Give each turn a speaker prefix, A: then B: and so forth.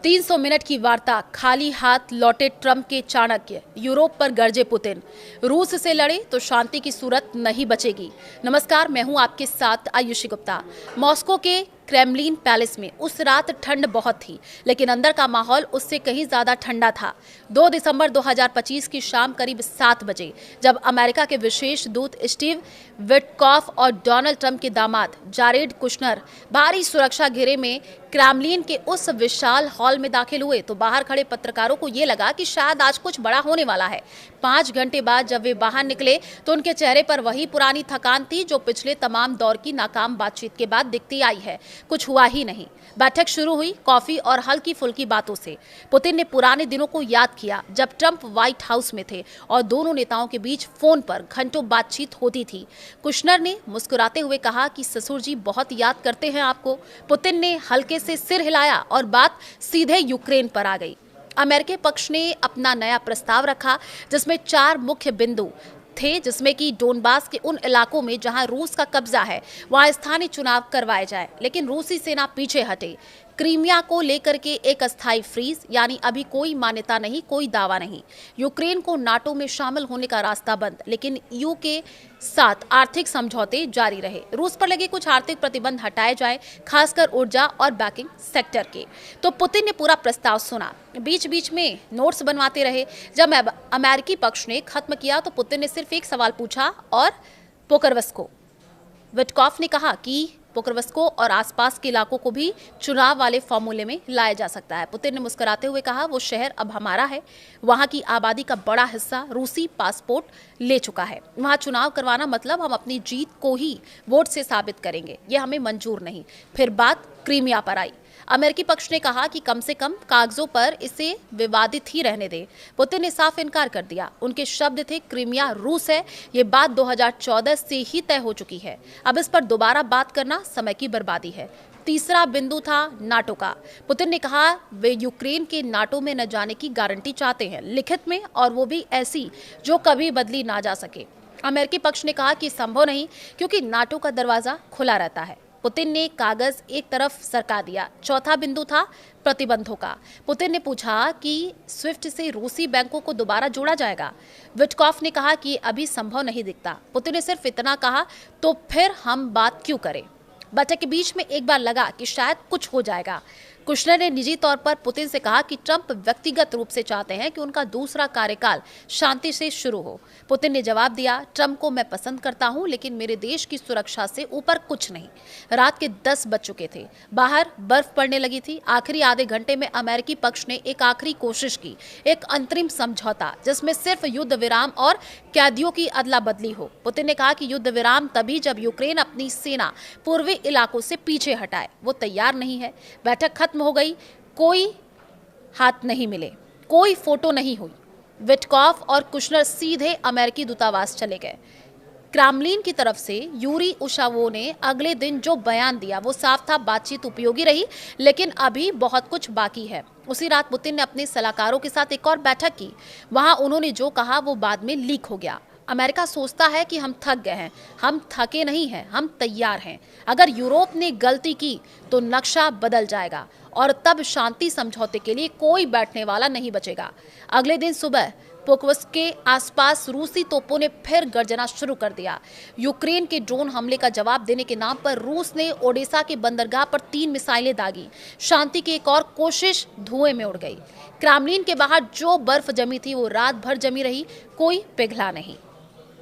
A: 300 minute की वार्ता, खाली हाथ लौटे ट्रंप के चाणक्य, यूरोप पर गरजे पुतिन, रूस से लड़े तो शांति की सूरत नहीं बचेगी। नमस्कार, मैं हूं आपके साथ आयुषी गुप्ता। मॉस्को के क्रेमलिन पैलेस में उस रात ठंड बहुत थी, लेकिन अंदर का माहौल उससे कहीं ज्यादा ठंडा था। 2 दिसंबर 2025 की शाम करीब 7 बजे, जब अमेरिका के विशेष दूत स्टीव विटकॉफ और डोनाल्ड ट्रंप के दामाद जारेड कुशनर भारी सुरक्षा घेरे में क्रेमलिन के उस विशाल हॉल में दाखिल हुए, तो बाहर खड़े पत्रकारों को ये लगा कि शायद आज कुछ बड़ा होने वाला है। 5 घंटे बाद जब वे बाहर निकले तो उनके चेहरे पर वही पुरानी थकान थी जो पिछले तमाम दौर की नाकाम बातचीत के बाद दिखती आई है। कुछ हुआ ही नहीं। बैठक शुरू हुई कॉफी और हल्की फुल्की बातों से। पुतिन ने पुराने दिनों को याद किया जब ट्रंप व्हाइट हाउस में थे और दोनों नेताओं के बीच फोन पर घंटों बातचीत होती थी। कुशनर ने मुस्कुराते हुए कहा कि ससुर जी बहुत याद करते हैं आपको। पुतिन ने हल्के से सिर हिलाया और बात सीधे यूक्रेन पर आ गई। अमेरिकी पक्ष ने अपना नया प्रस्ताव रखा जिसमें 4 मुख्य बिंदु थे, जिसमें कि डोनबास के उन इलाकों में जहां रूस का कब्जा है वहां स्थानीय चुनाव करवाए जाए, लेकिन रूसी सेना पीछे हटे। क्रीमिया को लेकर के एक अस्थायी फ्रीज, यानी अभी कोई मान्यता नहीं, कोई दावा नहीं। यूक्रेन को नाटो में शामिल होने का रास्ता बंद, लेकिन ईयू के साथ आर्थिक समझौते जारी रहे। रूस पर लगे कुछ आर्थिक प्रतिबंध हटाए जाए, खासकर ऊर्जा और बैंकिंग सेक्टर के। तो पुतिन ने पूरा प्रस्ताव सुना, बीच बीच में नोट्स बनवाते रहे। जब अमेरिकी पक्ष ने खत्म किया तो पुतिन ने सिर्फ एक सवाल पूछा, और पोकरवस्को। विटकॉफ ने कहा कि पोकरवस्को और आसपास के इलाकों को भी चुनाव वाले फॉर्मूले में लाया जा सकता है। पुतिन ने मुस्कुराते हुए कहा, वो शहर अब हमारा है। वहां की आबादी का बड़ा हिस्सा रूसी पासपोर्ट ले चुका है। वहां चुनाव करवाना मतलब हम अपनी जीत को ही वोट से साबित करेंगे। ये हमें मंजूर नहीं। फिर बात क्रीमिया पर आई। अमेरिकी पक्ष ने कहा कि कम से कम कागजों पर इसे विवादित ही रहने दे। पुतिन ने साफ इनकार कर दिया। उनके शब्द थे, क्रीमिया रूस है। ये बात 2014 से ही तय हो चुकी है। अब इस पर दोबारा बात करना समय की बर्बादी है। तीसरा बिंदु था नाटो का। पुतिन ने कहा वे यूक्रेन के नाटो में न जाने की गारंटी चाहते हैं, लिखित में, और वो भी ऐसी जो कभी बदली ना जा सके। अमेरिकी पक्ष ने कहा कि संभव नहीं, क्योंकि नाटो का दरवाजा खुला रहता है। पुतिन ने कागज एक तरफ सरका दिया। चौथा बिंदु था प्रतिबंधों का। पुतिन ने पूछा कि स्विफ्ट से रूसी बैंकों को दोबारा जोड़ा जाएगा। विटकॉफ ने कहा कि अभी संभव नहीं दिखता। पुतिन ने सिर्फ इतना कहा, तो फिर हम बात क्यों करें। बैठक के बीच में एक बार लगा कि शायद कुछ हो जाएगा। कुशनर ने निजी तौर पर पुतिन से कहा कि ट्रंप व्यक्तिगत रूप से चाहते हैं कि उनका दूसरा कार्यकाल शांति से शुरू हो। पुतिन ने जवाब दिया, ट्रंप को मैं पसंद करता हूं, लेकिन मेरे देश की सुरक्षा से ऊपर कुछ नहीं। रात के 10 बज चुके थे। बाहर बर्फ पड़ने लगी थी। आखिरी आधे घंटे में अमेरिकी पक्ष ने एक आखिरी कोशिश की, एक अंतरिम समझौता जिसमें सिर्फ युद्ध विराम और कैदियों की अदला बदली हो। पुतिन ने कहा कि युद्ध विराम तभी जब यूक्रेन अपनी सेना पूर्वी इलाकों से पीछे हटाए। वो तैयार नहीं है। बैठक खत्म हो गई। कोई हाथ नहीं मिले, कोई फोटो नहीं हुई। विटकॉफ और कुशनर सीधे अमेरिकी दूतावास चले गए। क्रेमलिन की तरफ से यूरी उशावो ने अगले दिन जो बयान दिया वो साफ था, बातचीत उपयोगी रही, लेकिन अभी बहुत कुछ बाकी है। उसी रात पुतिन ने अपने सलाहकारों के साथ एक और बैठक की। वहां उन्होंने जो कहा वो बाद में लीक हो गया। अमेरिका सोचता है कि हम थक गए हैं। हम थके नहीं हैं, हम तैयार हैं। अगर यूरोप ने गलती की तो नक्शा बदल जाएगा और तब शांति समझौते के लिए कोई बैठने वाला नहीं बचेगा। अगले दिन सुबह पोकवस्क के आसपास रूसी तोपों ने फिर गर्जना शुरू कर दिया। यूक्रेन के ड्रोन हमले का जवाब देने के नाम पर रूस ने ओडेसा के बंदरगाह पर 3 मिसाइलें दागी। शांति की एक और कोशिश धुएं में उड़ गई। क्रेमलिन के बाहर जो बर्फ जमी थी वो रात भर जमी रही, कोई पिघला नहीं।